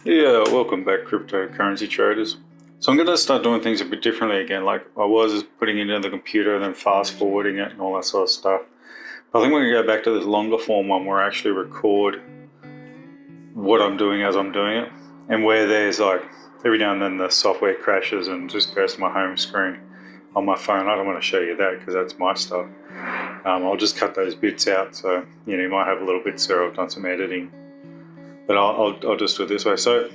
Yeah, welcome back, cryptocurrency traders. So I'm going to start doing things a bit differently again. Like I was putting it into the computer and then fast forwarding it and all that sort of stuff. I think we're going to go back to this longer form one where I actually record what I'm doing as I'm doing it, and where there's like every now and then the software crashes and just goes to my home screen on my phone. I don't want to show you that because that's my stuff. I'll just cut those bits out, so you might have a little bit there. I've done some editing, but I'll just do it this way. So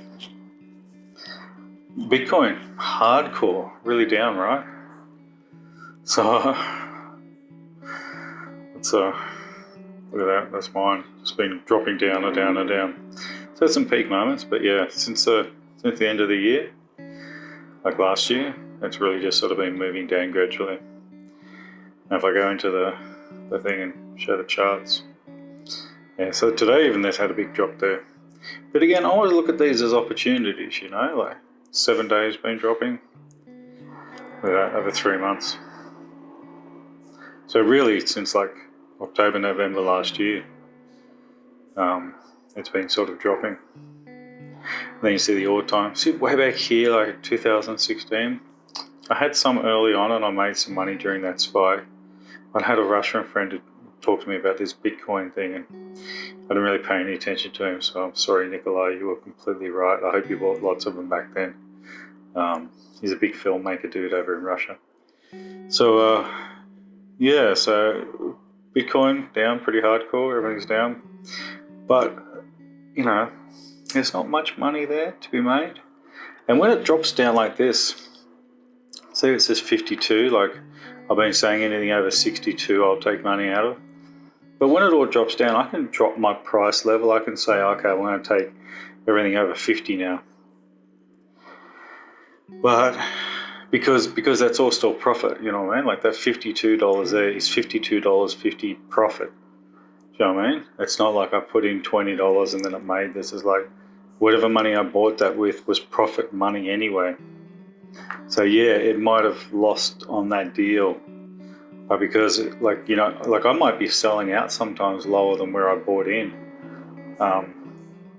Bitcoin, hardcore, really down, right? So it's look at that. That's mine. It's been dropping down and down and down. So some peak moments, but yeah, since the end of the year, like last year, it's really just sort of been moving down gradually. Now if I go into the thing and show the charts, yeah. So today even there's had a big drop there. But again, I always look at these as opportunities. Like 7 days been dropping. Look at that, over 3 months. So really, since like October, November last year, it's been sort of dropping. And then you see the odd time. See way back here, like 2016, I had some early on and I made some money during that spike. I had a Russian friend who talked to me about this Bitcoin thing, and I didn't really pay any attention to him. So I'm sorry, Nikolai, you were completely right. I hope you bought lots of them back then. He's a big filmmaker dude over in Russia. So yeah, so Bitcoin down pretty hardcore, everything's down. But, there's not much money there to be made. And when it drops down like this, see it says 52, like I've been saying anything over 62 I'll take money out of. But when it all drops down, I can drop my price level. I can say, okay, I'm going to take everything over 50 now. But because that's all still profit, you know what I mean? Like that $52 there is $52.50 profit. Do you know what I mean? It's not like I put in $20 and then it made this. It's like whatever money I bought that with was profit money anyway. So yeah, it might have lost on that deal. But because like I might be selling out sometimes lower than where I bought in.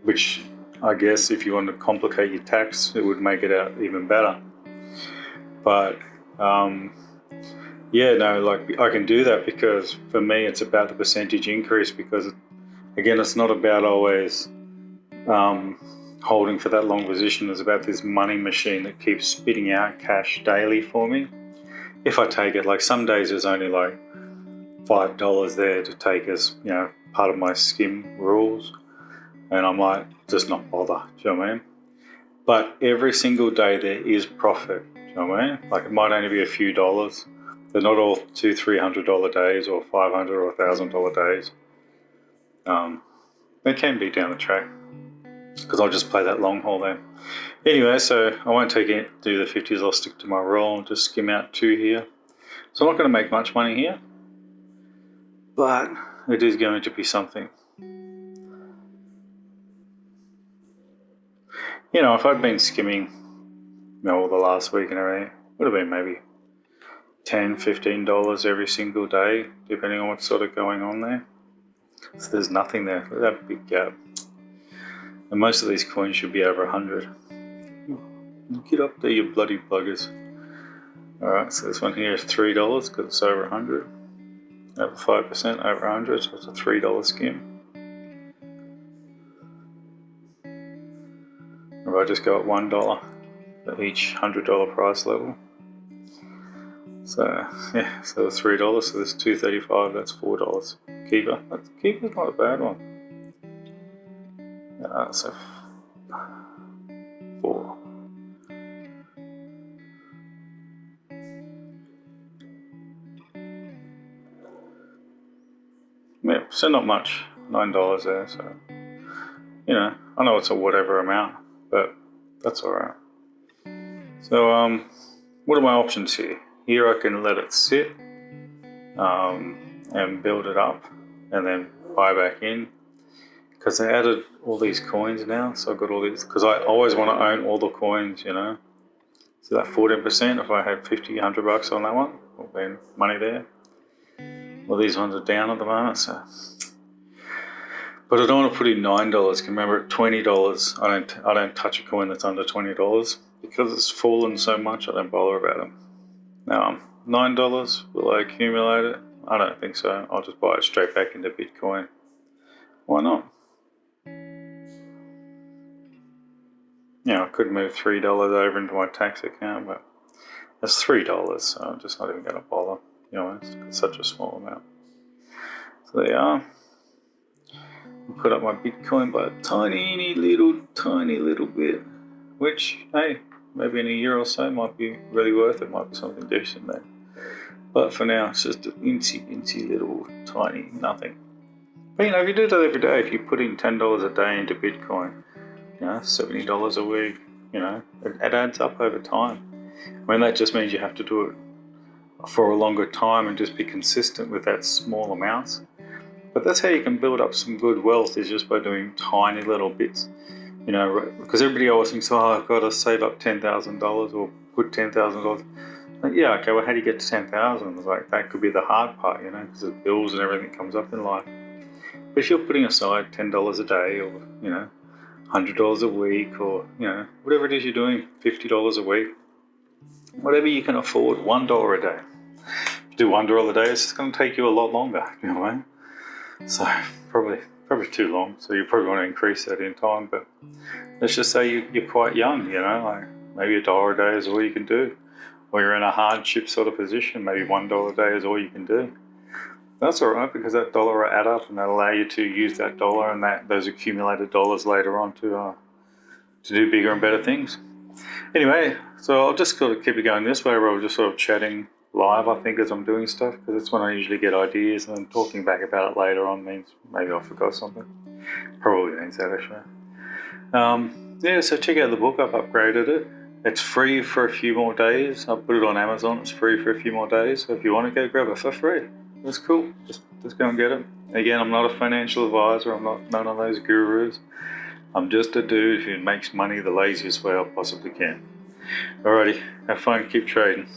Which I guess if you want to complicate your tax, it would make it out even better. But yeah, no, like I can do that because for me it's about the percentage increase, because again, it's not about always holding for that long position. It's about this money machine that keeps spitting out cash daily for me. If I take it, like some days there's only like $5 there to take as part of my skim rules, and I might just not bother. Do you know what I mean? But every single day there is profit. Do you know what I mean? Like it might only be a few dollars. They're not all $200-300 days or $500 or $1,000 days. They can be down the track, because I'll just play that long haul then. Anyway, so I won't do the 50s. I'll stick to my roll and just skim out 2 here. So I'm not going to make much money here, but it is going to be something. If I'd been skimming all the last week and everything, it would have been maybe $10-15 every single day, depending on what's sort of going on there. So there's nothing there. Look at that big gap. And most of these coins should be over 100. Get up there, you bloody buggers. Alright, so this one here is $3 because it's over 100. Over 5%, over 100, so it's a $3 skim. If I just go at $1 for each $100 price level. So yeah, so that's $3, so there's $2.35, that's $4. Keeper. Keeper's not a bad one. So 4. Yeah, so not much. $9 there, so I know it's a whatever amount, but that's alright. So what are my options here? Here I can let it sit and build it up and then buy back in, because they added all these coins now. So I've got all these, because I always want to own all the coins, So that 14%, if I had $50-100 on that one, well, then money there. Well, these ones are down at the moment, so But I don't want to put in $9. Remember, at $20, I don't touch a coin that's under $20 because it's fallen so much. I don't bother about it. Now, $9, will I accumulate it? I don't think so. I'll just buy it straight back into Bitcoin. Why not? I could move $3 over into my tax account, but it's $3, so I'm just not even going to bother. It's such a small amount. So there you are. I put up my Bitcoin by a tiny little bit, which, hey, maybe in a year or so might be really worth it. Might be something decent then. But for now, it's just an incy little tiny nothing. But if you do that every day, if you put in $10 a day into Bitcoin, $70 a week, it adds up over time. That just means you have to do it for a longer time and just be consistent with that small amounts. But that's how you can build up some good wealth, is just by doing tiny little bits. Because everybody always thinks, I've got to save up $10,000 or put $10,000. Yeah, okay, well, how do you get to 10,000? Like, that could be the hard part, because the bills and everything comes up in life. But if you're putting aside $10 a day, or $100 a week, or whatever it is you're doing, $50 a week, whatever you can afford, $1 a day. If you do $1 a day, it's going to take you a lot longer. So probably too long. So you probably want to increase that in time. But let's just say you're quite young. Like maybe $1 a day is all you can do. Or you're in a hardship sort of position, maybe $1 a day is all you can do. That's all right, because that dollar will add up, and that'll allow you to use that dollar and those accumulated dollars later on to do bigger and better things. Anyway, so I'll just sort of keep it going this way, where I'm just sort of chatting live, I think, as I'm doing stuff, because that's when I usually get ideas, and then talking back about it later on means maybe I forgot something. Probably means that, actually. So check out the book. I've upgraded it. It's free for a few more days. I'll put it on Amazon. It's free for a few more days. So if you want to go grab it for free, that's cool. Just go and get it. Again, I'm not a financial advisor. I'm not none of those gurus. I'm just a dude who makes money the laziest way I possibly can. Alrighty, have fun. Keep trading.